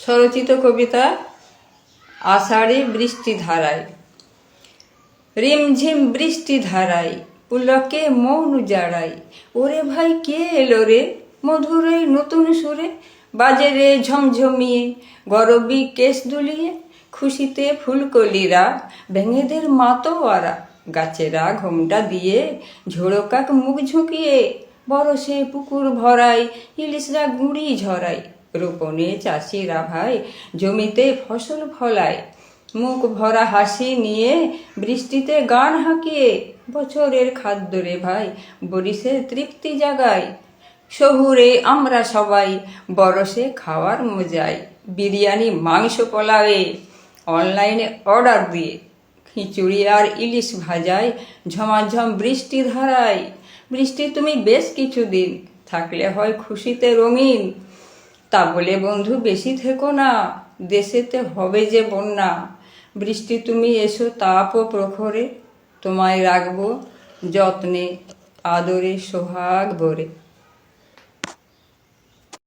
স্বরচিত কবিতা আষাঢ়ে বৃষ্টি ধারায়। রিমঝিম বৃষ্টি ধারায় পুলকে মৌন জাড়াই। ওরে ভাই কে এলো রে মধুর এই নতুন সুরে, বাজে রে ঝমঝমিয়ে গরবী কেশ দুলিয়ে। খুশিতে ফুলকলিরা ভেঙেদের মাতোয়ারা, গাছেরা ঘোমটা দিয়ে ঝোড়কাক মুখ ঝুঁকিয়ে। বরসে পুকুর ভরাই ইলিশরা গুঁড়ি ঝরাই, রোপণে চাষিরা ভাই জমিতে ফসল ফলায়। মুখ ভরা হাসি নিয়ে বৃষ্টিতে গান হাঁকিয়ে, বছরের খাদ্য রে ভাই বরিশের তৃপ্তি জাগায়। শহুরে আমরা সবাই বরসে খাওয়ার মজায়, বিরিয়ানি মাংস পোলাওয়ে অনলাইনে অর্ডার দিয়ে। খিচুড়ি আর ইলিশ ভাজায় ঝমাঝম বৃষ্টি ধারায়। বৃষ্টি তুমি বেশ কিছুদিন থাকলে হয় খুশিতে রঙিন, তা বলে বন্ধু বেশি থেকো না, দেশেতে হবে যে বন্যা। বৃষ্টি তুমি এসো তাপ ও প্রখরে, তোমায় রাখবো যত্নে আদরে সোহাগ ভরে।